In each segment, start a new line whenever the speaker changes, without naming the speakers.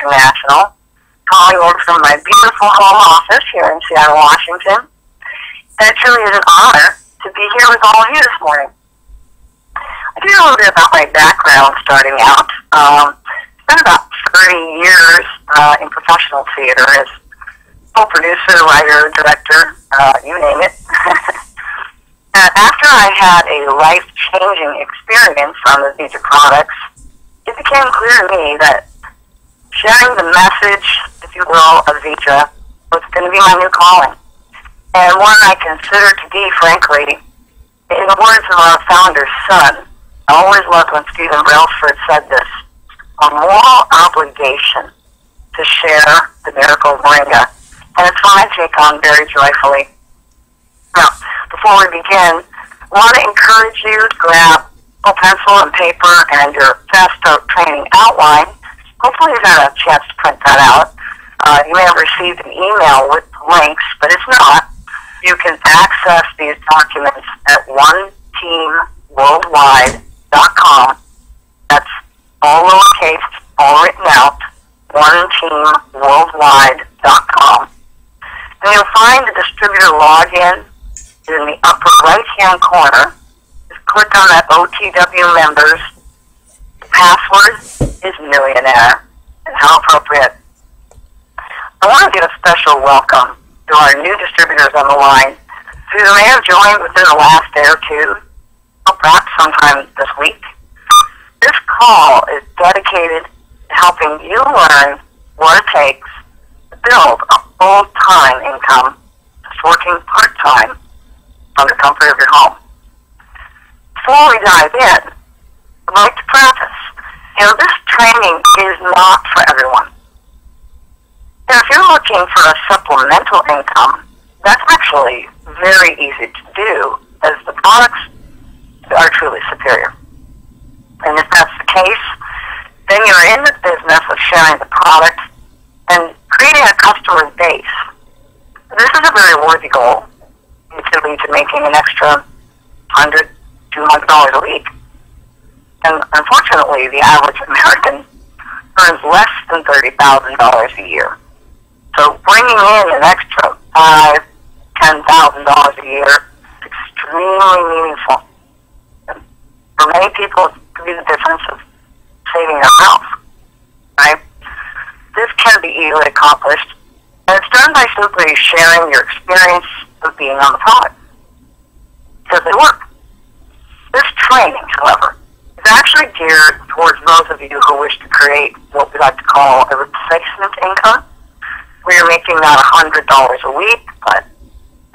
International, calling in from my beautiful home office here in Seattle, Washington. And it truly is an honor to be here with all of you this morning. I'll tell you a little bit about my background starting out. Spent about 30 years in professional theater as co-producer, writer, director, you name it. After I had a life-changing experience on the Vita products, it became clear to me that sharing the message, if you will, of Vita was going to be my new calling. And one I consider to be, frankly, in the words of our founder's son, I always loved when Stephen Brailsford said this, a moral obligation to share the miracle of Moringa. And it's one I take on very joyfully. Now, before we begin, I want to encourage you to grab a pencil and paper and your Fast Start training outline. Hopefully you've had a chance to print that out. You may have received an email with links, but if not, you can access these documents at oneteamworldwide.com. That's all lowercase, all written out, oneteamworldwide.com. And you'll find the distributor login in the upper right-hand corner. Just click on that OTW members. The password is millionaire. And how appropriate. I want to give a special welcome to our new distributors on the line who may have joined within the last day or two, or perhaps sometime this week. This call is dedicated to helping you learn what it takes to build a full-time income, just working part-time from the comfort of your home. Before we dive in, I'd like to preface, this training is not for everyone. Now, if you're looking for a supplemental income, that's actually very easy to do, as the products are truly superior. And if that's the case, then you're in the business of sharing the product and creating a customer base. This is a very worthy goal. It can lead to making an extra $100, $200 a week. And unfortunately, the average American earns less than $30,000 a year. So bringing in an extra $5,000, $10,000 a year is extremely meaningful. And for many people, it could be the difference of saving their house, right? This can be easily accomplished, and it's done by simply sharing your experience of being on the product, because they work. This training, however, is actually geared towards those of you who wish to create what we like to call a replacement income, where you're making not $100 a week, but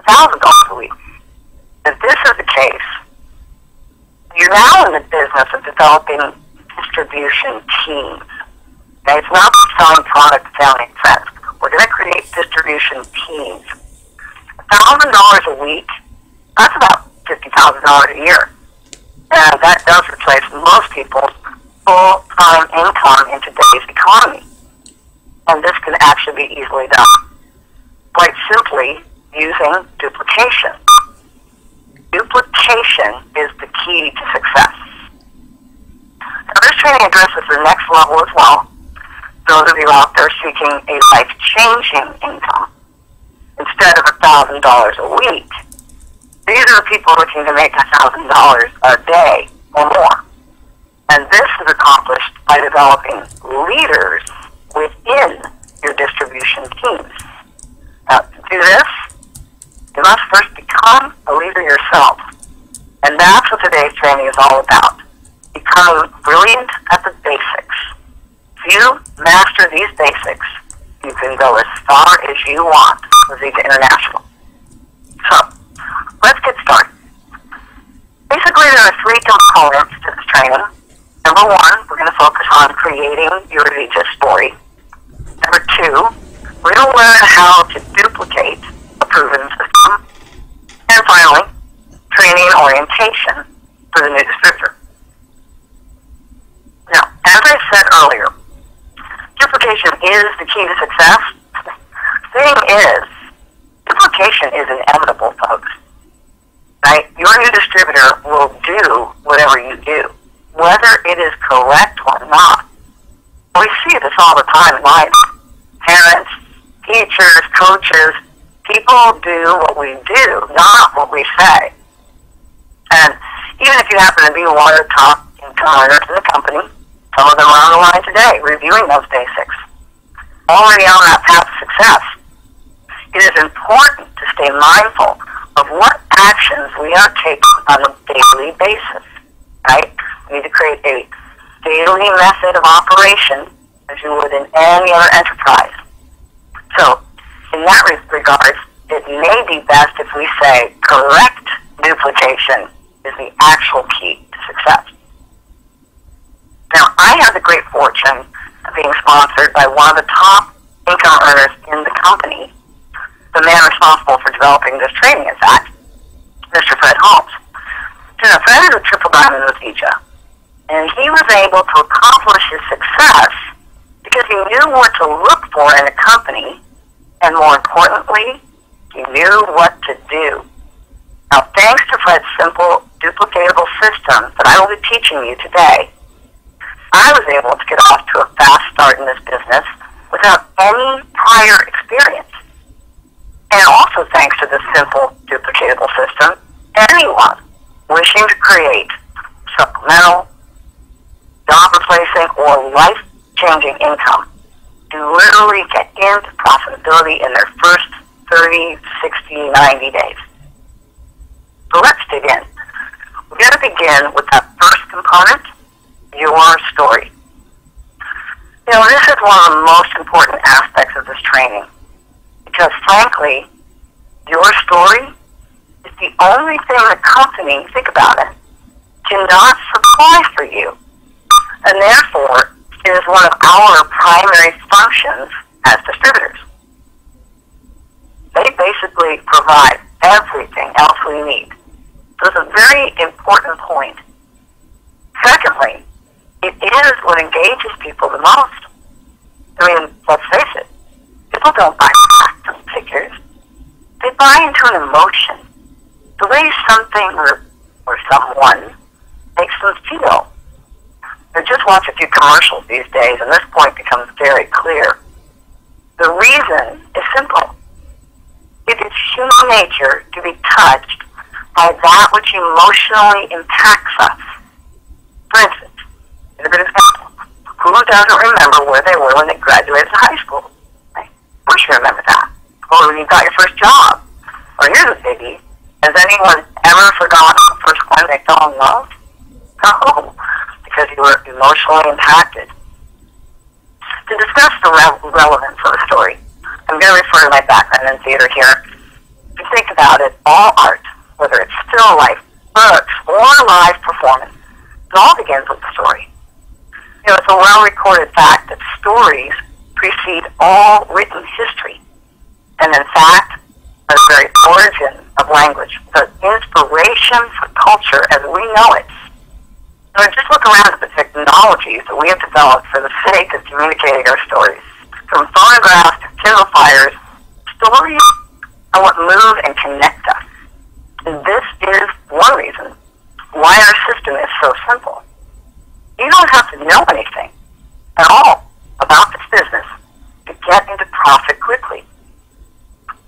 $1,000 a week. If this is the case, you're now in the business of developing distribution teams. Okay, it's not selling product to family and friends. We're going to create distribution teams. $1,000 a week, that's about $50,000 a year. And that does replace most people's full-time income in today's economy. And this can actually be easily done. Quite simply, using duplication. Duplication is the key to success. Now, this training addresses the next level as well. Those of you out there seeking a life-changing income. Instead of $1,000 a week, these are the people looking to make $1,000 a day or more. And this is accomplished by developing leaders within your distribution teams. Now, to do this, you must first become a leader yourself. And that's what today's training is all about. Becoming brilliant at the basics. If you master these basics, you can go as far as you want with Vita International. So, let's get started. Basically, there are three components to this training. Number one, we're going to focus on creating your Vita story. Number two, we're going to learn how to duplicate a proven system. And finally, training and orientation for the new distributor. Now, as I said earlier, duplication is the key to success. The thing is, duplication is inevitable, folks. Right? Your new distributor will do whatever you do, whether it is correct or not. We see this all the time in life. Parents, teachers, coaches, people do what we do, not what we say. And even if you happen to be one of the top income earners in the company, some of them are on the line today reviewing those basics, already on that path to success. It is important to stay mindful of what actions we are taking on a daily basis, right? We need to create a daily method of operation as you would in any other enterprise. So, in that regard, it may be best if we say correct duplication is the actual key to success. Now, I have the great fortune of being sponsored by one of the top income earners in the company, the man responsible for developing this training, in fact, Mr. Fred Holmes. Now, Fred is a triple diamond with Vija, and he was able to accomplish his success because he knew what to look for in a company, and more importantly, he knew what to do. Now, thanks to Fred's simple, duplicatable system that I will be teaching you today, I was able to get off to a fast start in this business without any prior experience. And also thanks to this simple, duplicatable system, anyone wishing to create supplemental, job-replacing, or life-changing income can literally get into profitability in their first 30, 60, 90 days. So let's dig in. We're going to begin with that first component, your story. You know, this is one of the most important aspects of this training because, frankly, your story is the only thing the company, think about it, cannot supply for you. And therefore, it is one of our primary functions as distributors. They basically provide everything else we need. So it's a very important point. Secondly, it is what engages people the most. I mean, let's face it, people don't buy facts and figures. They buy into an emotion, the way something or someone makes them feel. Now, just watch a few commercials these days, and this point becomes very clear. The reason is simple. It is human nature to be touched by that which emotionally impacts us. For instance, here's a good example. Who doesn't remember where they were when they graduated high school? Right? Of course you remember that. Or when you got your first job. Or here's a biggie. Has anyone ever forgotten the first time they fell in love? No, because you were emotionally impacted. To discuss the relevance of the story, I'm going to refer to my background in theater here. If you think about it, all art, whether it's still life, books, or live performance, it all begins with a story. You know, it's a well-recorded fact that stories precede all written history. And in fact, are the very origin of language, the inspiration for culture as we know it. So just look around at the technologies that we have developed for the sake of communicating our stories. From phonographs to Kindle fires, stories are what move and connect us. And this is one reason why our system is so simple. You don't have to know anything at all about this business to get into profit quickly.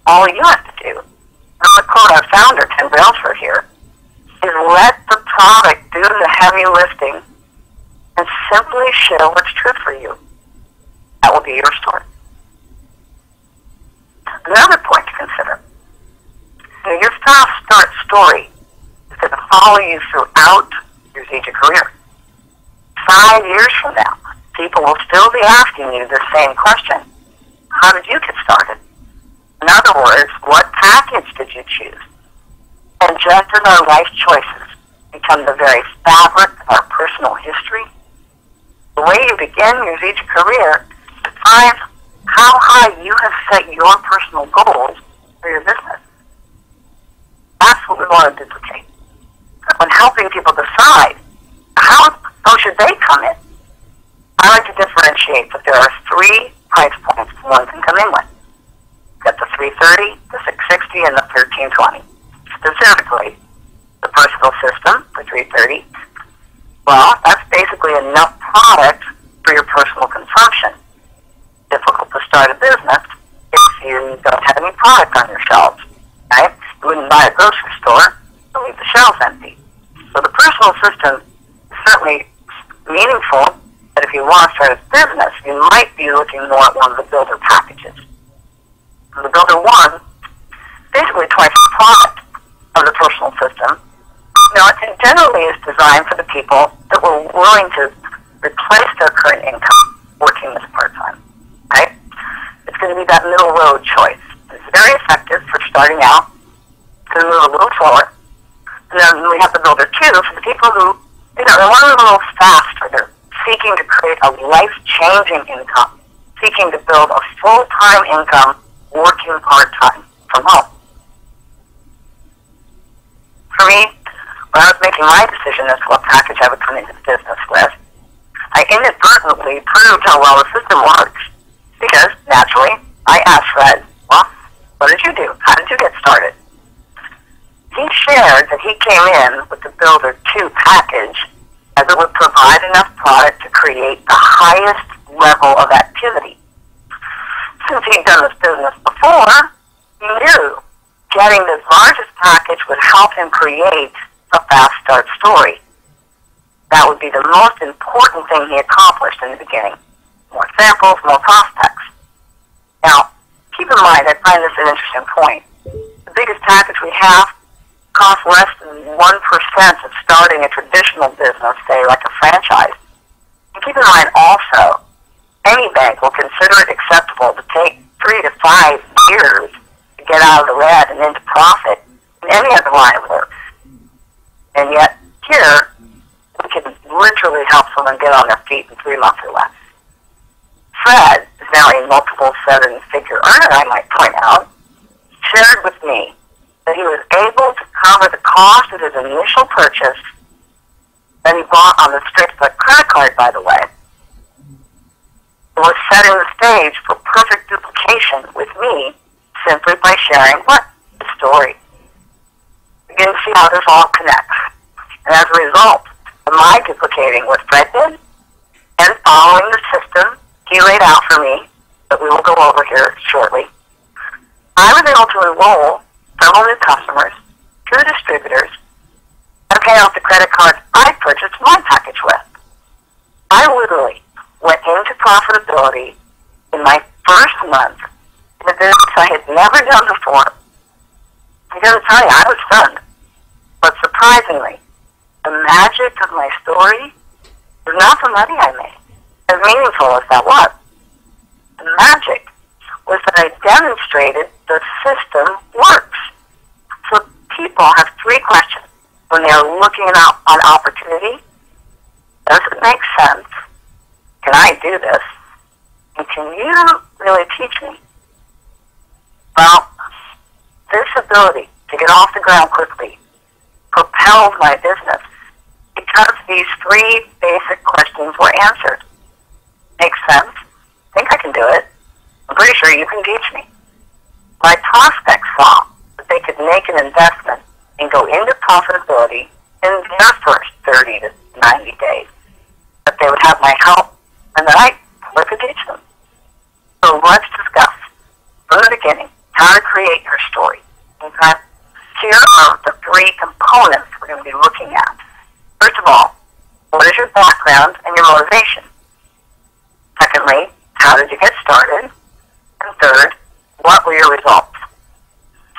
All you have to do, and I'm going to quote our founder, Ken Brailsford here, is let the product do the heavy lifting and simply share what's true for you. That will be your story. Another point to consider. You know, your fast start story is going to follow you throughout your Zija career. 5 years from now, people will still be asking you the same question. How did you get started? In other words, what package did you choose? And just as our life choices become the very fabric of our personal history, the way you begin your Zija career defines how high you have set your personal goals for your business. That's what we want to duplicate. When helping people decide how should they come in, I like to differentiate that there are 3 price points one can come in with. You've got the 330, the 660, and the 1320. Specifically, the personal system for 330. Well, that's basically enough product for your personal consumption. Difficult to start a business if you don't have any product on your shelves, right? You wouldn't buy a grocery store and leave the shelves empty. So the personal system is certainly meaningful, but if you want to start a business, you might be looking more at one of the builder packages. And the builder one, basically twice the product of the personal system. It generally is designed for the people that were willing to replace their current income working this part-time, right? It's going to be that middle road choice. It's very effective for starting out. It's going to move a little slower. And then we have the builder two for the people who, they want to move a little faster. They're seeking to create a life-changing income, seeking to build a full-time income working part-time from home. For me, when I was making my decision as to what package I would come into the business with, I inadvertently proved how well the system works because, naturally, I asked Fred, well, what did you do? How did you get started? He shared that he came in with the Builder 2 package as it would provide enough product to create the highest level of activity. Since he'd done this business before, he knew getting this largest package would help him create a fast start story. That would be the most important thing he accomplished in the beginning. More samples, more prospects. Now, keep in mind, I find this an interesting point. The biggest package we have costs less than 1% of starting a traditional business, say like a franchise. And keep in mind also, any bank will consider it acceptable to take 3 to 5 years to get out of the red and into profit in any other line of work. And yet, here, we can literally help someone get on their feet in 3 months or less. Fred is now a multiple seven-figure earner, I might point out, shared with me that he was able to cover the cost of his initial purchase that he bought on the strict credit card, by the way. It was setting the stage for perfect duplication with me simply by sharing what? The story. Begin to see how this all connects. And as a result of my duplicating what Fred did and following the system he laid out for me that we will go over here shortly, I was able to enroll several new customers, 2 distributors, and pay off the credit cards I purchased my package with. I literally went into profitability in my first month in a business I had never done before. I gotta tell you, I was stunned. But surprisingly, the magic of my story was not the money I made, as meaningful as that was. The magic was that I demonstrated the system works. So people have 3 questions when they're looking out on opportunity. Does it make sense? Can I do this? And can you really teach me? Well, this ability to get off the ground quickly propelled my business because these 3 basic questions were answered. Makes sense? Think I can do it? I'm pretty sure you can teach me. My prospects saw that they could make an investment and go into profitability in their first 30 to 90 days. That they would have my help and that I could teach them. So let's discuss from the beginning how to create your story. Okay? Here are the 3 components we're going to be looking at. First of all, what is your background and your motivation? Secondly, how did you get started? And third, what were your results?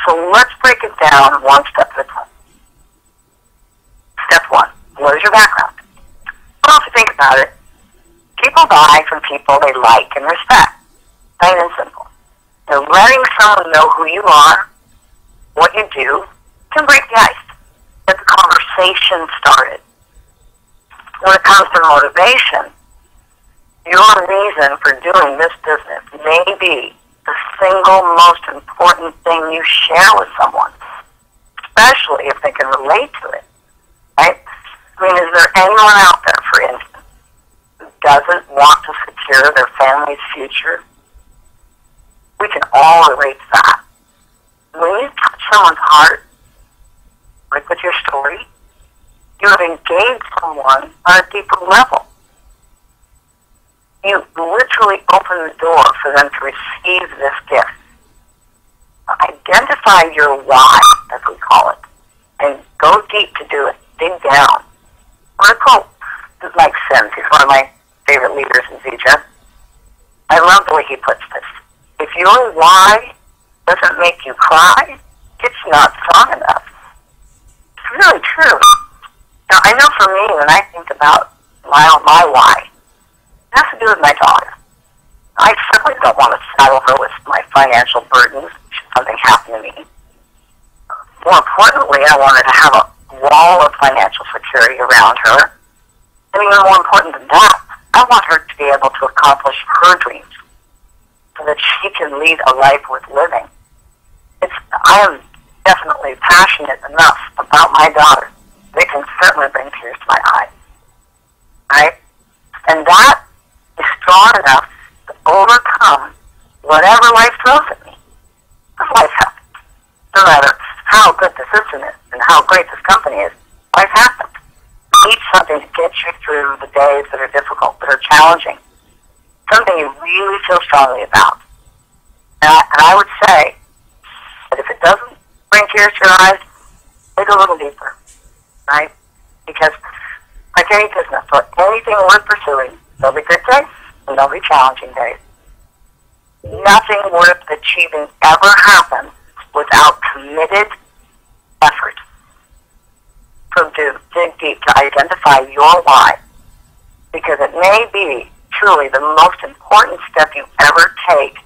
So let's break it down one step at a time. Step 1, what is your background? Well, if you think about it, people buy from people they like and respect. Plain and simple. So letting someone know who you are, what you do, can break the ice. Get the conversation started. When it comes to motivation, your reason for doing this business may be the single most important thing you share with someone, especially if they can relate to it, right? I mean, is there anyone out there, for instance, who doesn't want to secure their family's future? We can all relate to that. When you touch someone's heart, like with your story, you have engaged someone on a deeper level. You literally open the door for them to receive this gift. Identify your why, as we call it, and go deep to do it. Dig down. I quote Mike Sims. He's one of my favorite leaders in Zija. I love the way he puts this. If your why doesn't make you cry, it's not strong enough. It's really true. Now, I know for me, when I think about my why, it has to do with my daughter. I certainly don't want to saddle her with my financial burdens should something happen to me. More importantly, I wanted to have a wall of financial security around her. And even more important than that, I want her to be able to accomplish her dreams so that she can lead a life worth living. I am definitely passionate enough about my daughter that it can certainly bring tears to my eyes. Right? And that is strong enough to overcome whatever life throws at me. Because life happens. No matter how good the system is and how great this company is, life happens. You need something to get you through the days that are difficult, that are challenging. Something you really feel strongly about. And I would say that if it doesn't bring tears to your eyes, dig a little deeper. Right? Because like any business or anything worth pursuing, there'll be good days and there'll be challenging days. Nothing worth achieving ever happens without committed effort. So dig deep to identify your why, because it may be truly the most important step you ever take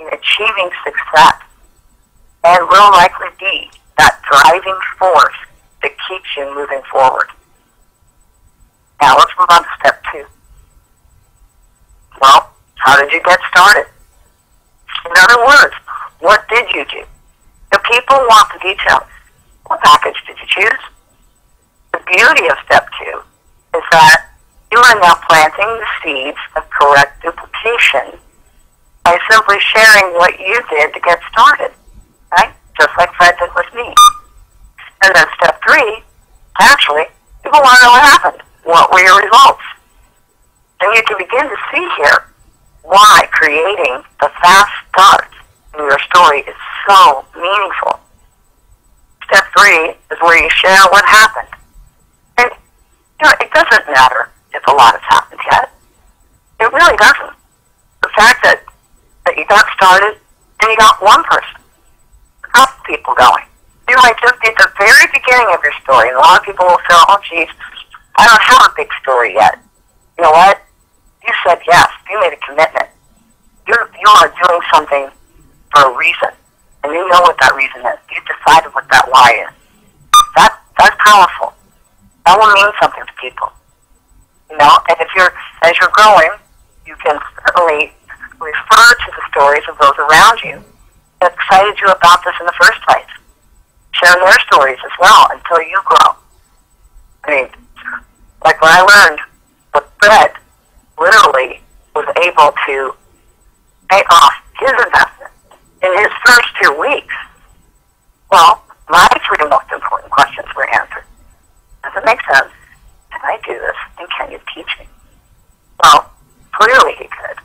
in achieving success, and will likely be that driving force that keeps you moving forward. Now let's move on to step 2. Well, how did you get started? In other words, what did you do? The people want the details. What package did you choose? The beauty of step 2 is that you are now planting the seeds of correct duplication by simply sharing what you did to get started, right? Just like Fred did with me. And then step 3, actually, people want to know what happened. What were your results? And you can begin to see here why creating the fast start in your story is so meaningful. Step 3 is where you share what happened. And, it doesn't matter if a lot has happened yet. It really doesn't. The fact that you got started and you got one person, a couple people going. You might just be at the very beginning of your story, and a lot of people will say, oh, geez, I don't have a big story yet. You know what? You said yes. You made a commitment. You are doing something for a reason, and you know what that reason is. You decided what that why is. That's powerful. That will mean something to people. And as you're growing, you can certainly refer to the stories of those around you that excited you about this in the first place. Share their stories as well until you grow. I mean, like when I learned that Fred literally was able to pay off his investment in his first 2 weeks. Well, my 3 most important questions were answered. Does it make sense? Can I do this? And can you teach me? Well, clearly he could.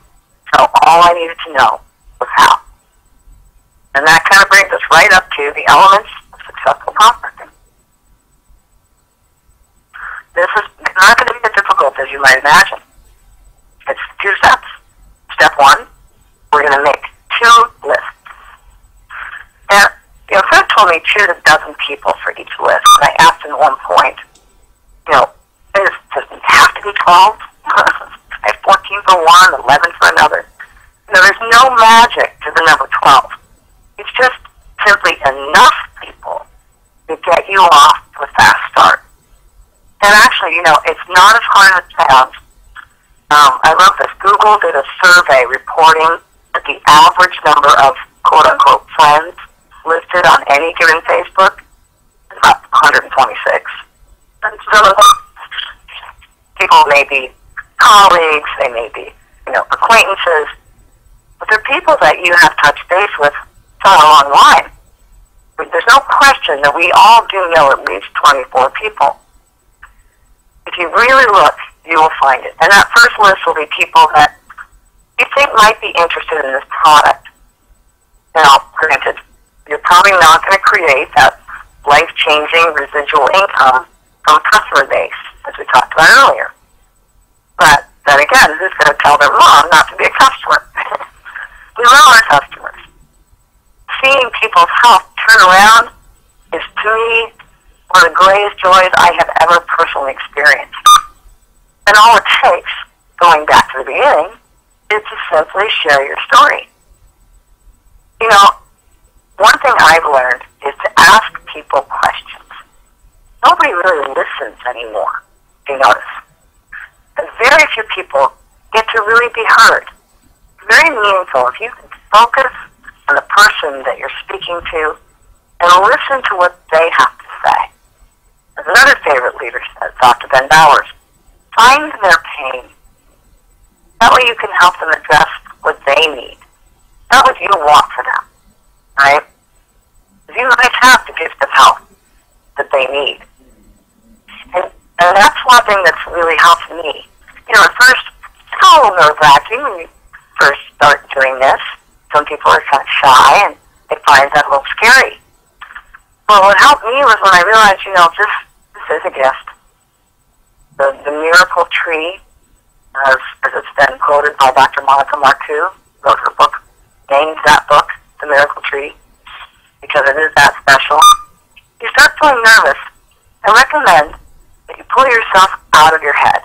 So all I needed to know was how. And that kind of brings us right up to the elements of successful prospecting. This is not going to be as difficult as you might imagine. It's 2 steps. Step 1, we're going to make 2 lists. And, Fred told me choose 12 people for each list. And I asked him at one point, does it have to be 12? I have 14 for one, 11 for another. There's no magic to the number 12. It's just simply enough people to get you off to a fast start. And actually, it's not as hard as it sounds. I love this. Google did a survey reporting that the average number of quote-unquote friends listed on any given Facebook is about 126. And so people may be colleagues, they may be, acquaintances, but they're people that you have touched base with for a long line. There's no question that we all do know at least 24 people. If you really look, you will find it. And that first list will be people that you think might be interested in this product. Now, granted, you're probably not going to create that life-changing residual income from a customer base, as we talked about earlier. But then again, who's going to tell their mom not to be a customer? We love our customers. Seeing people's health turn around is, to me, one of the greatest joys I have ever personally experienced. And all it takes, going back to the beginning, is to simply share your story. You know, one thing I've learned is to ask people questions. Nobody really listens anymore, if you notice. And very few people get to really be heard. It's very meaningful if you can focus on the person that you're speaking to and listen to what they have to say. As another favorite leader said, Dr. Ben Bowers, find their pain. That way you can help them address what they need, not what you want for them, right? You might have the gift of health that they need. And that's one thing that's really helped me. You know, at first, it's a little nerve-wracking when you first start doing this. Some people are kind of shy, and they find that a little scary. Well, what helped me was when I realized, you know, this is a gift. The miracle tree, as it's been quoted by Dr. Monica Marcoux, wrote her book, named that book, The Miracle Tree, because it is that special. You start feeling nervous, I recommend that you pull yourself out of your head.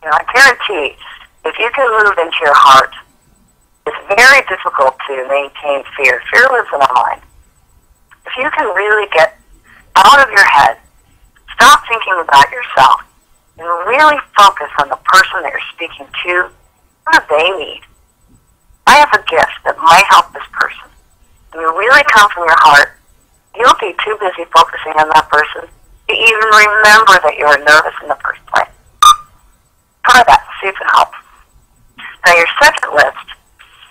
You know, I guarantee if you can move into your heart, it's very difficult to maintain fear. Fear lives in our mind. If you can really get out of your head, stop thinking about yourself, and really focus on the person that you're speaking to, what do they need? I have a gift that might help this person. When you really come from your heart, you'll be too busy focusing on that person to even remember that you were nervous in the first place. Try that, see if it helps. Now your second list,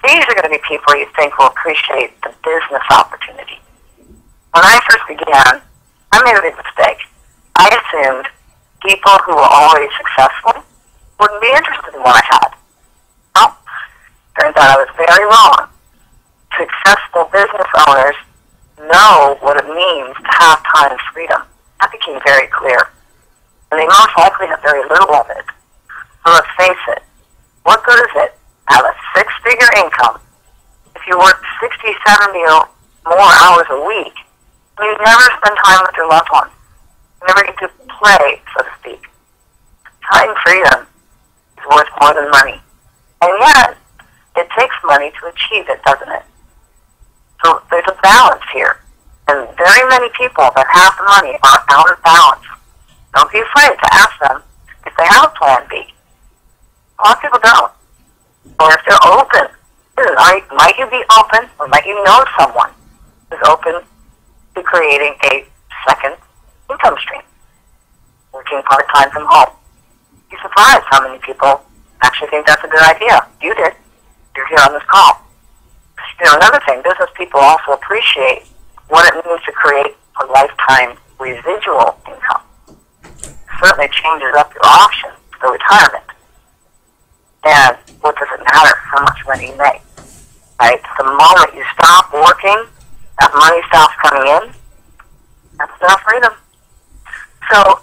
these are going to be people you think will appreciate the business opportunity. When I first began, I made a big mistake. I assumed people who were already successful wouldn't be interested in what I had. Well, turns out I was very wrong. Successful business owners know what it means to have time and freedom. That became very clear. And they most likely have very little of it. So let's face it, what good is it to have a six-figure income if you work 60, 70 or more hours a week and you never spend time with your loved ones? You never get to play, so to speak. Time freedom is worth more than money. And yet, it takes money to achieve it, doesn't it? So there's a balance here. And very many people that have the money are out of balance. Don't be afraid to ask them if they have a plan B. A lot of people don't. Or if they're open. Might you be open, or might you know someone who's open to creating a second income stream, working part-time from home? You're surprised how many people actually think that's a good idea. You did. You're here on this call. You know, another thing, business people also appreciate what it means to create a lifetime residual income. It certainly changes up your options for retirement. And what does it matter how much money you make? Right? The moment you stop working, that money stops coming in, that's enough freedom. So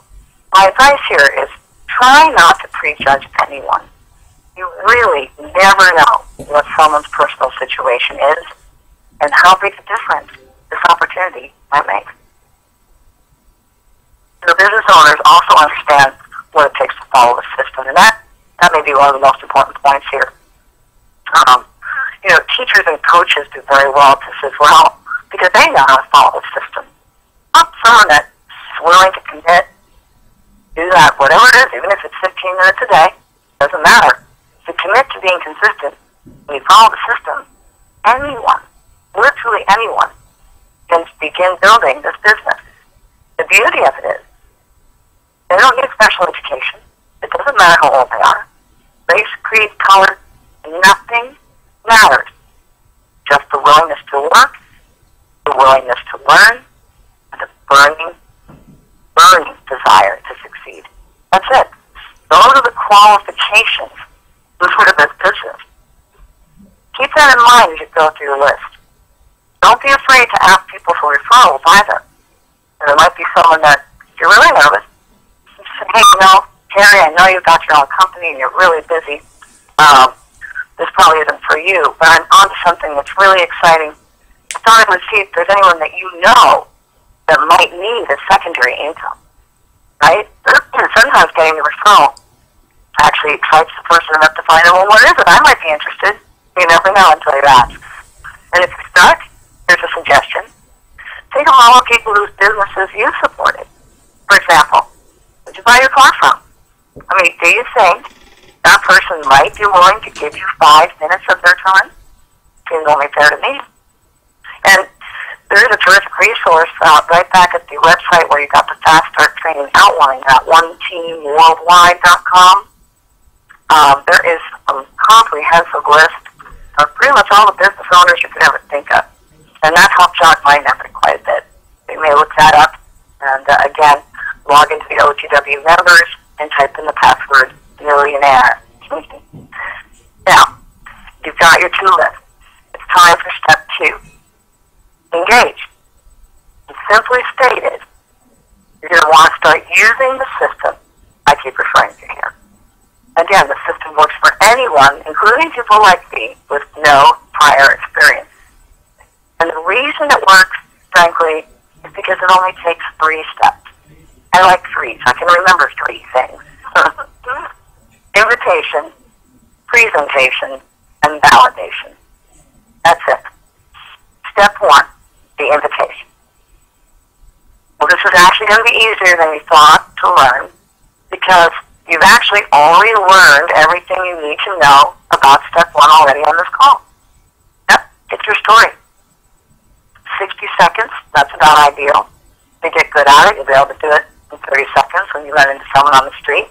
my advice here is try not to prejudge anyone. You really never know what someone's personal situation is and how big a difference this opportunity might make. The business owners also understand what it takes to follow the system, and that may be one of the most important points here. You know, teachers and coaches do very well at this as well because they know how to follow the system. Not someone that's willing to commit, do that, whatever it is, even if it's 15 minutes a day, doesn't matter. To commit to being consistent, when you follow the system, anyone, literally anyone, can begin building this business. The beauty of it is, they don't need special education. It doesn't matter how old they are. Race, creed, color, nothing matters. Just the willingness to work, the willingness to learn, and the burning desire to succeed. That's it. Those are the qualifications for this business. keep that in mind as you go through your list. Don't be afraid to ask people for referrals either. There might be someone that you're really nervous. You say, hey, Terry, I know you've got your own company and you're really busy. This probably isn't for you, but I'm onto something that's really exciting. I thought I would see if there's anyone that you know that might need a secondary income, right? Sometimes getting the referral actually excites the person enough to find out, well, what is it? I might be interested. You never know until you ask. And if you're stuck, here's a suggestion. Think of all the people whose businesses you supported. For example, where'd you buy your car from? I mean, do you think that person might be willing to give you 5 minutes of their time? Seems only fair to me. And there is a terrific resource right back at the website where you got the Fast Start training outline at oneteamworldwide.com. There is a comprehensive list of pretty much all the business owners you could ever think of. And that helped jog my memory quite a bit. You may look that up and, again, log into the OTW members and type in the password millionaire. Now, you've got your 2 list. It's time for step 2. Engage. And simply stated, you're going to want to start using the system I keep referring to here. Again, the system works for anyone, including people like me, with no prior experience. And the reason it works, frankly, is because it only takes 3 steps. I like 3, so I can remember 3 things. Invitation, presentation, and validation. That's it. Step 1, the invitation. Well, this is actually going to be easier than you thought to learn because you've actually already learned everything you need to know about step 1 already on this call. Yep, it's your story. 60 seconds, that's about ideal. If you get good at it, you'll be able to do it in 30 seconds when you run into someone on the street.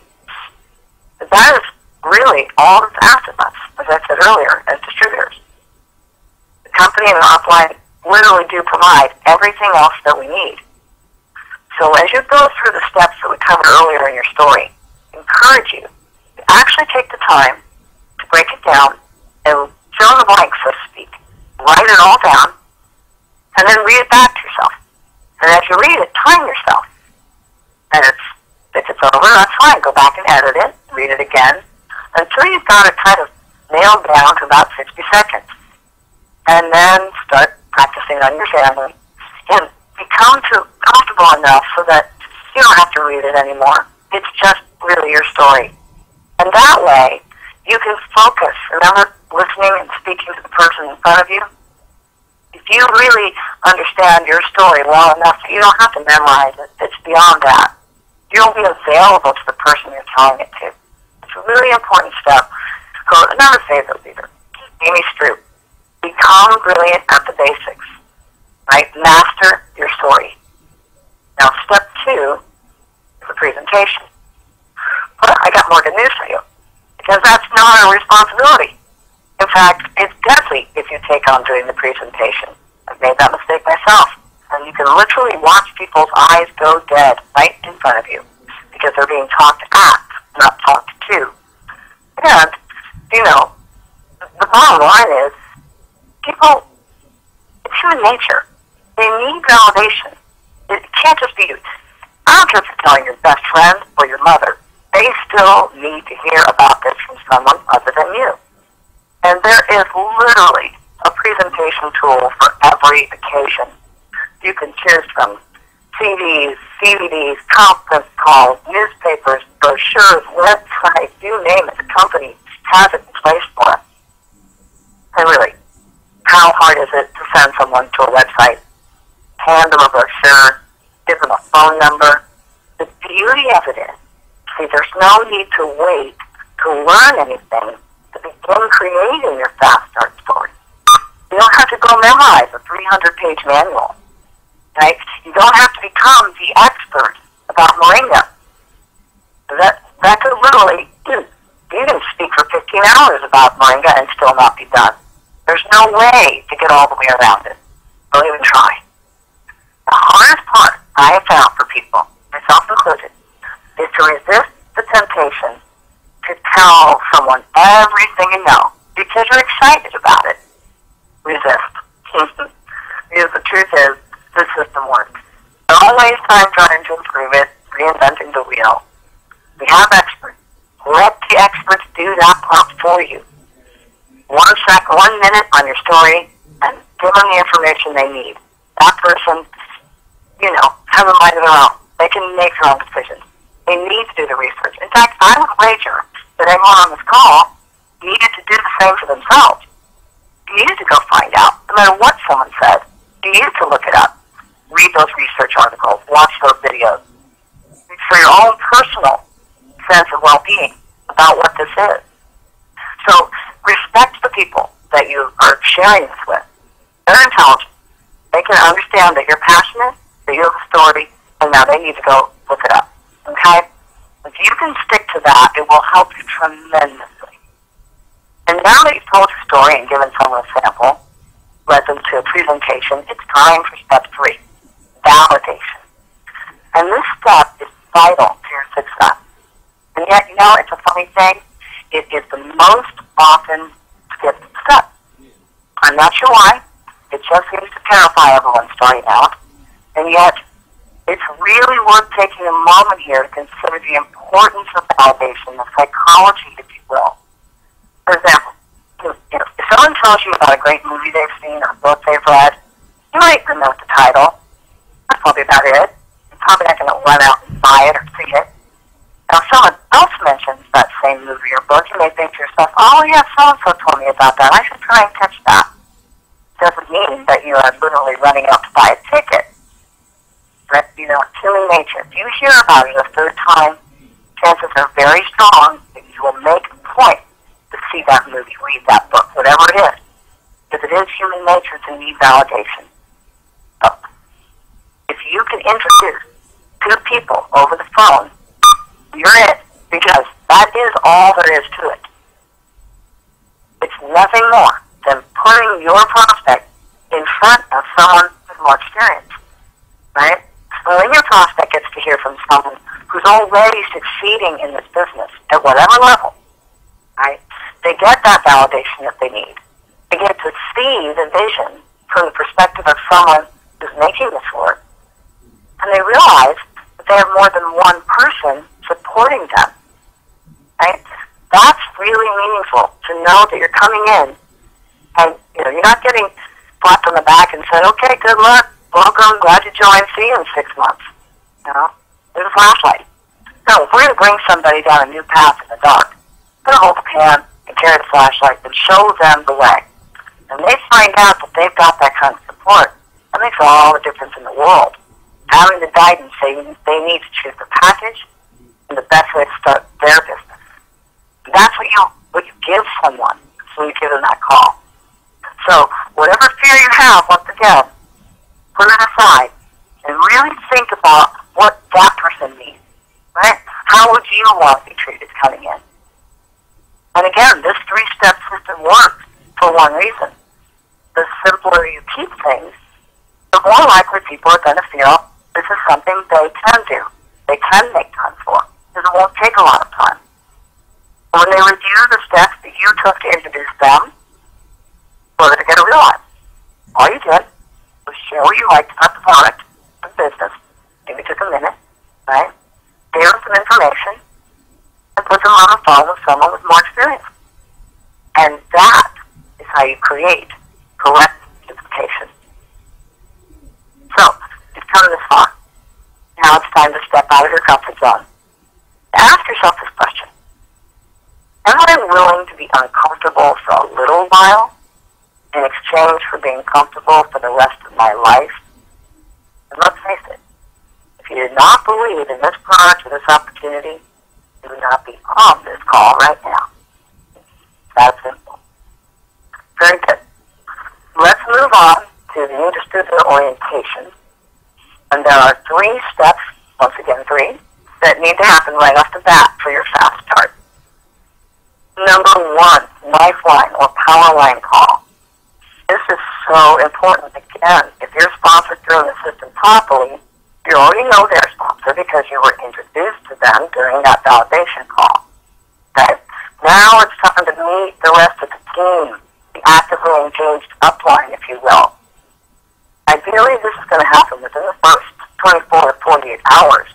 But that is really all that's asked of us, as I said earlier, as distributors. The company and the upline literally do provide everything else that we need. So as you go through the steps that we covered earlier in your story, I encourage you to actually take the time to break it down and fill in the blanks, so to speak. Write it all down, and then read it back to yourself. And as you read it, time yourself. And if it's over, that's fine. Go back and edit it, read it again, until you've got it kind of nailed down to about 60 seconds. And then start practicing on your family and become comfortable enough so that you don't have to read it anymore. It's just really your story. And that way, you can focus. Remember listening and speaking to the person in front of you? If you really understand your story well enough that you don't have to memorize it, it's beyond that. You'll be available to the person you're telling it to. It's a really important step. So another favorite leader, Amy Stroop. Become brilliant at the basics. Right? Master your story. Now, step 2 is the presentation. But I got more good news for you, because that's not our responsibility. In fact, it's deadly if you take on doing the presentation. I've made that mistake myself. And you can literally watch people's eyes go dead right in front of you because they're being talked at, not talked to. And, the bottom line is, people, it's human nature. They need validation. It can't just be you. I don't care if you're telling your best friend or your mother. They still need to hear about this from someone other than you. And there is literally a presentation tool for every occasion. You can choose from CDs, DVDs, conference calls, newspapers, brochures, websites, you name it. The company has it in place for us. And really, how hard is it to send someone to a website, hand them a brochure, give them a phone number? The beauty of it is, see, there's no need to wait to learn anything to begin creating your Fast Start story. You don't have to go memorize a 300-page manual. Right? You don't have to become the expert about moringa. That could literally, you can speak for 15 hours about moringa and still not be done. There's no way to get all the way around it. Don't even try. The hardest part I have found for people, myself included, is to resist the temptation to tell someone everything you know because you're excited about it. Resist. Because the truth is, the system works. Don't waste time trying to improve it, reinventing the wheel. We have experts. Let the experts do that part for you. 1 minute on your story, and give them the information they need. That person, has a mind of their own. They can make their own decisions. They need to do the research. In fact, I would wager that everyone on this call needed to do the same for themselves. You needed to go find out, no matter what someone said. You needed to look it up, read those research articles, watch those videos, for your own personal sense of well-being about what this is. So respect the people that you are sharing this with. They're intelligent. They can understand that you're passionate, that you have a story, and now they need to go look it up. Okay? If you can stick to that, it will help you tremendously. And now that you've told your story and given someone a sample, led them to a presentation, it's time for step 3, validation. And this step is vital to your success. And yet, it's a funny thing. It is the most often skipped step. I'm not sure why. It just seems to terrify everyone starting out. And yet, it's really worth taking a moment here to consider the importance of validation, the psychology, if you will. For example, if someone tells you about a great movie they've seen or a book they've read, you might know the title. That's probably about it. You're probably not going to run out and buy it or see it. Now, if someone else mentions that same movie or book, you may think to yourself, oh, yeah, so-and-so told me about that. I should try and catch that. Doesn't mean that you are literally running out to buy a ticket. But, human nature. If you hear about it a third time, chances are very strong that you will make a point to see that movie, read that book, whatever it is. Because it is human nature to need validation. So, if you can introduce 2 people over the phone, you're it, because that is all there is to it. It's nothing more than putting your prospect in front of someone with more experience, right? So when your prospect gets to hear from someone who's already succeeding in this business at whatever level, right, they get that validation that they need. They get to see the vision from the perspective of someone who's making this work, and they realize that they have more than one person supporting them, right? That's really meaningful to know that you're coming in and, you're not getting slapped on the back and said, okay, good luck, welcome, glad you joined, see you in 6 months. There's a flashlight. No, if we're going to bring somebody down a new path in the dark, we're going to hold the can and carry the flashlight and show them the way. And they find out that they've got that kind of support. That makes all the difference in the world. Having the guidance they need to choose the package and the best way to start their business. And that's what you give someone when you give them that call. So whatever fear you have, once again, put it aside and really think about what that person needs, right? How would you want to be treated coming in? And again, this 3-step system works for one reason. The simpler you keep things, the more likely people are going to feel this is something they can do. They can make time for. Because it won't take a lot of time. When they review the steps that you took to introduce them, what are they going to realize? All you did was share what you liked about the product and business. Maybe took a minute, right? Gave them some information and put them on the phone with someone with more experience. And that is how you create correct duplication. So, you've come this far. Now it's time to step out of your comfort zone. Ask yourself this question. Am I willing to be uncomfortable for a little while in exchange for being comfortable for the rest of my life? And let's face it, if you did not believe in this product or this opportunity, you would not be on this call right now. That simple. Very good. Let's move on to the new distributor orientation. And there are 3 steps, once again 3, that need to happen right off the bat for your fast start. Number 1, lifeline or power line call. This is so important. Again, if you're sponsored through the system properly, you already know their sponsor because you were introduced to them during that validation call. Okay? Now it's time to meet the rest of the team, the actively engaged upline, if you will. Ideally, this is going to happen within the first 24 to 48 hours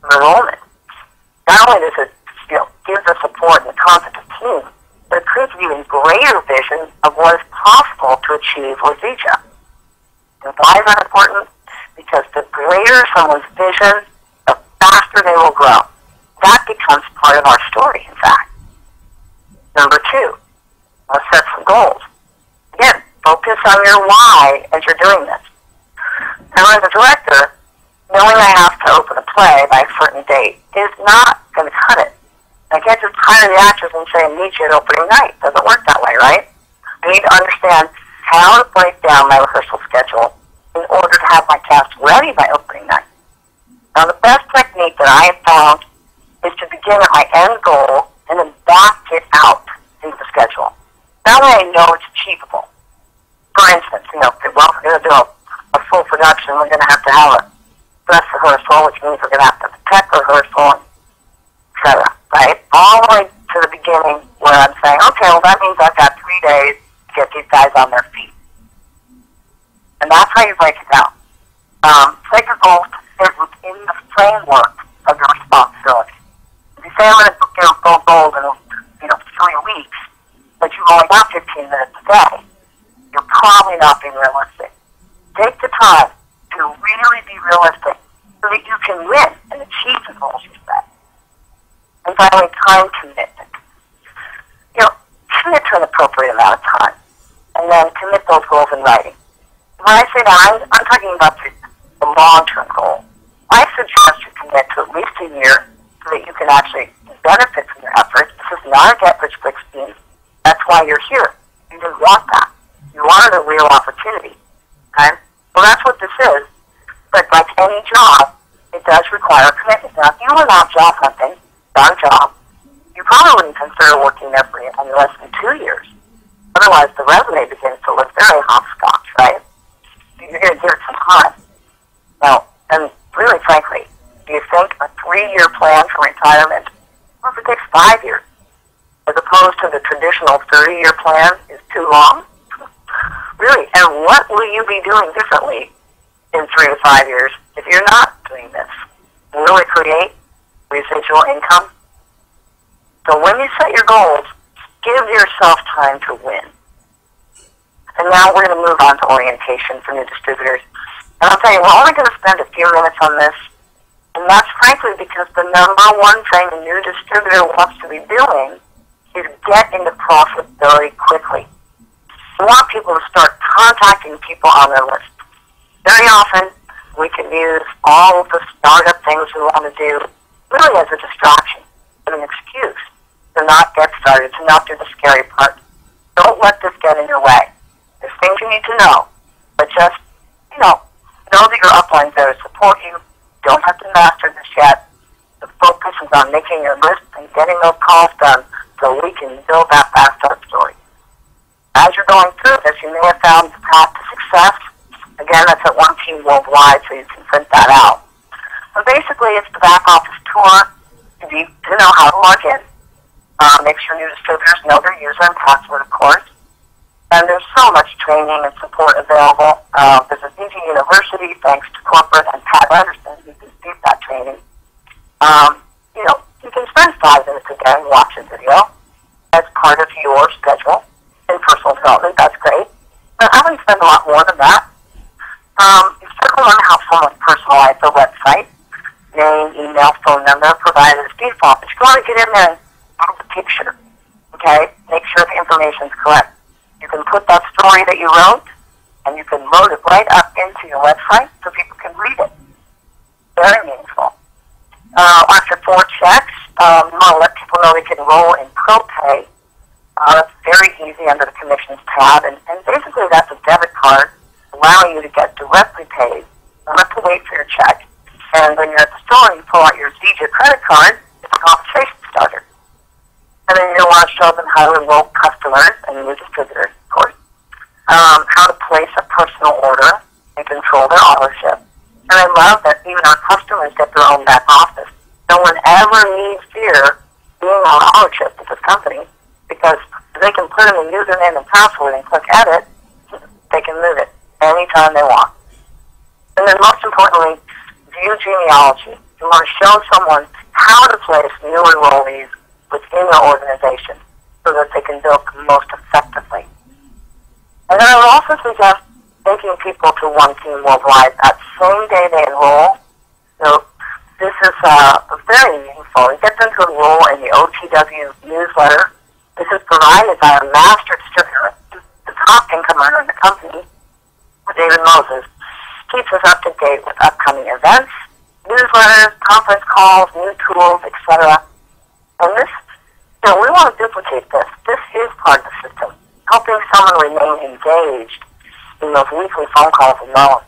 of enrollment. Not only does it give the support and the concept of team, but it creates an even greater vision of what is possible to achieve with Zija. And why is that important? Because the greater someone's vision, the faster they will grow. That becomes part of our story, in fact. Number 2, let's set some goals. Again, focus on your why as you're doing this. Now, as a director, knowing I have to open a play by a certain date is not going to cut it. I can't just hire the actors and say, I need you at opening night. It doesn't work that way, right? I need to understand how to break down my rehearsal schedule in order to have my cast ready by opening night. Now, the best technique that I have found is to begin at my end goal and then back it out into the schedule. That way I know it's achievable. For instance, well, if we're going to do a full production, we're going to have a dress rehearsal, which means we're going to have a tech rehearsal, etc. Right? All the way to the beginning where I'm saying, okay, well, that means I've got 3 days to get these guys on their feet. And that's how you break it down. Set your goals to fit within the framework of your responsibility. If you say I'm going to go gold in 3 weeks, but you've only got 15 minutes a day, you're probably not being realistic. Take the time to really be realistic so that you can win and achieve the goals you set. And finally, time commitment. Commit to an appropriate amount of time, and then commit those goals in writing. When I say that, I'm talking about the long-term goal. I suggest you commit to at least a year so that you can actually benefit from your efforts. This is not a get-rich-quick scheme. That's why you're here. You didn't want that. You wanted a real opportunity. Okay? Well, that's what this is. But like any job, it does require a commitment. Now, if you were not job hunting, not a job, you probably wouldn't consider working there for less than 2 years. Otherwise, the resume begins to look very hopscotch, right? You're going to give it some time. Now, and really frankly, do you think a 3-year plan for retirement, what if it takes 5 years, as opposed to the traditional 30-year plan is too long? Really, and what will you be doing differently in 3 to 5 years if you're not doing this? Will it create residual income? So when you set your goals, give yourself time to win. And now we're going to move on to orientation for new distributors. And I'll tell you, we're only going to spend a few minutes on this. And that's frankly because the number one thing a new distributor wants to be doing is get into profitability quickly. We want people to start contacting people on their list. Very often, we can use all of the startup things we want to do really as a distraction, an excuse to not get started, to not do the scary part. Don't let this get in your way. There's things you need to know, but just, know that your upline's there to support you. You don't have to master this yet. The focus is on making your list and getting those calls done so we can build that fast start story. As you're going through this, you may have found the path to success. Again, that's at One Team Worldwide, so you can print that out. So basically, it's the back office tour to know how to log in. Make sure new distributors know their user and password, of course. And there's so much training and support available. There's a DG University, thanks to corporate and Pat Anderson, who can do that training. You can spend 5 minutes a day watching video as part of your schedule in personal development. That's great. But I wouldn't spend a lot more than that. You certainly want to help someone personalize their website. Name, email, phone number, provided as default. But you want to get in there and add the picture. Okay? Make sure the information is correct. You can put that story that you wrote, and you can load it right up into your website so people can read it. Very meaningful. After 4 checks, you want to let people know they can enroll in ProPay. That's very easy under the commissions tab, and basically that's a debit card allowing you to get directly paid. You don't have to wait for your check. And when you're at the store and you pull out your Zija credit card, it's a conversation starter. And then you're going to want to show them how to enroll customers and new distributors, of course. How to place a personal order and control their ownership. And I love that even our customers get their own back office. No one ever needs fear being on ownership of this company, because if they can put in a username and password and click edit, they can move it anytime they want. And then most importantly, view genealogy. You want to show someone how to place new enrollees within your organization so that they can build most effectively. And then I would also suggest taking people to one team worldwide that same day they enroll. So this is very meaningful. It gets them to enroll in the OTW newsletter. This is provided by a master distributor, the top income earner in the company, David Moses. Keeps us up to date with upcoming events, newsletters, conference calls, new tools, etc. And this, we want to duplicate this. This is part of the system, helping someone remain engaged in those weekly phone calls alone.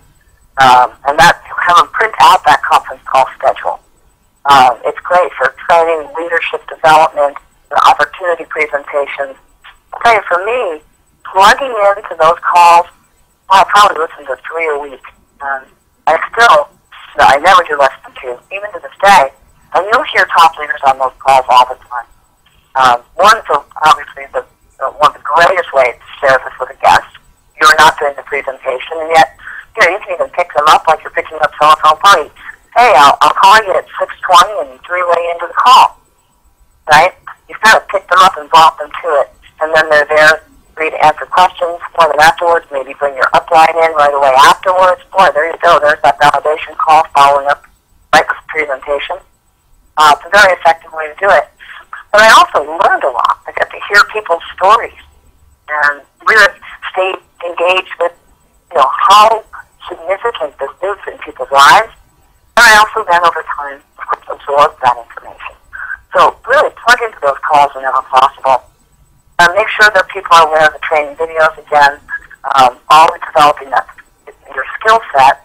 And that, have them print out that conference call schedule. It's great for training, leadership development, opportunity presentations. I'll tell you, for me, plugging into those calls, I probably listen to 3 a week. I never do less than 2, even to this day. And you'll hear top leaders on those calls all the time. One's obviously one of the greatest ways to share this with a guest. You're not doing the presentation, and yet, you can even pick them up like you're picking up telephone party. Hey, I'll call you at 6:20 and 3-way into the call. Right? You've got to pick them up and brought them to it. And then they're there for you to answer questions for them afterwards, maybe bring your upline in right away afterwards. Boy, there you go. There's that validation call following up right with the presentation. It's a very effective way to do it. But I also learned a lot. I got to hear people's stories and really stay engaged with, how significant this is in people's lives. And I also then, over time, absorb that information. So really plug into those calls whenever possible. Make sure that people are aware of the training videos, again, always developing your skill set,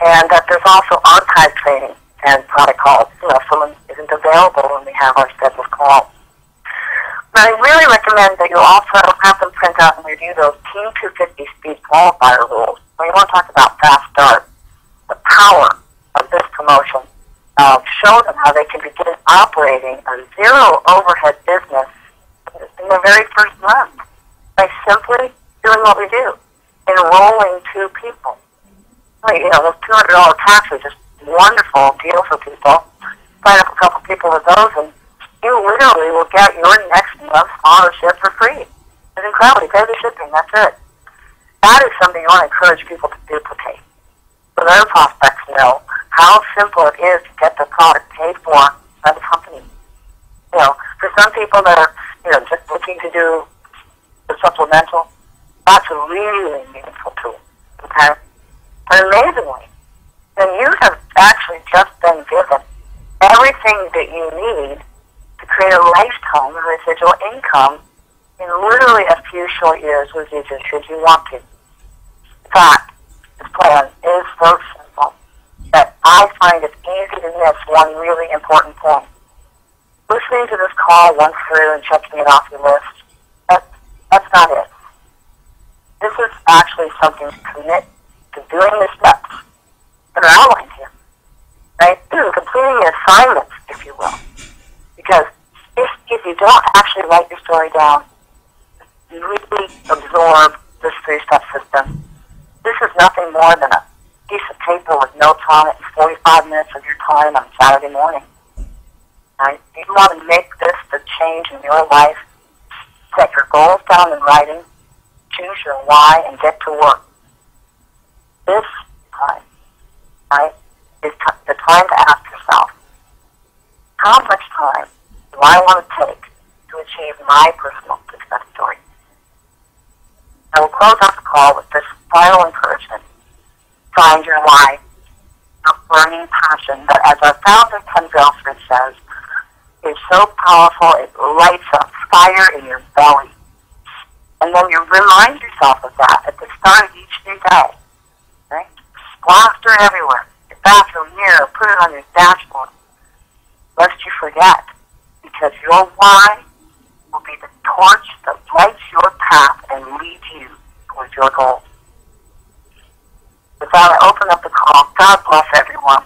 and that there's also archive training and product calls. If someone isn't available when we have our scheduled calls. But I really recommend that you also have them print out and review those Team 250 speed qualifier rules. When you want to talk about fast start, the power of this promotion, show them how they can begin operating a zero overhead business in the very first month by simply doing what we do, enrolling 2 people. Those $200 taxes is a wonderful deal for people. Sign up a couple people with those, and you literally will get your next month's ownership for free. It's incredible. You pay the shipping. That's it. That is something you want to encourage people to duplicate, so their prospects know how simple it is to get the product paid for by the company. For some people that are, just looking to do the supplemental, that's a really meaningful tool. Okay? But amazingly, then you have actually just been given everything that you need to create a lifetime of residual income in literally a few short years with you, should you want to. In fact, this plan is so simple that I find it easy to miss one really important point. Listening to this call once through and checking it off your list, that's not it. This is actually something to commit to doing the steps that are outlined here. Right? Completing the assignments, if you will. Because if you don't actually write your story down, you really absorb this 3-step system. This is nothing more than a piece of paper with notes on it and 45 minutes of your time on Saturday morning. Right? You want to make this the change in your life. Set your goals down in writing, choose your why, and get to work. This time, right, is the time to ask yourself, how much time do I want to take to achieve my personal success story? I will close out the call with this final encouragement. Find your why, a burning passion that, as our founder, Ken Belford, says, is so powerful it lights a fire in your belly. And then you remind yourself of that at the start of each new day. Right? Plaster everywhere. Your bathroom mirror, put it on your dashboard. Lest you forget. Because your why will be the torch that lights your path and leads you towards your goals. With that, I open up the call. God bless everyone.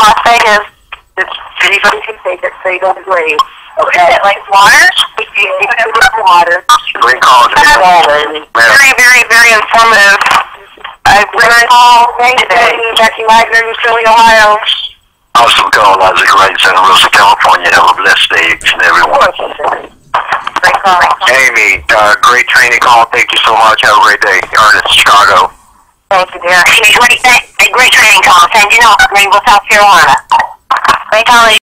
Las Vegas, anybody can take it, so you don't agree. Okay. Like water? Water.
Great call.
Very, very, very informative. I've learned all today. Jackie Wagner, New Philly, Ohio.
Awesome call, Isaac Wright, Santa Rosa, California. Have a blessed day, each and every one.
Great call.
Amy, great training call. Thank you so much. Have a great day. Ernest, Chicago.
Thank you, dear. Great training call. And you know, Greenville, South Carolina. Great call.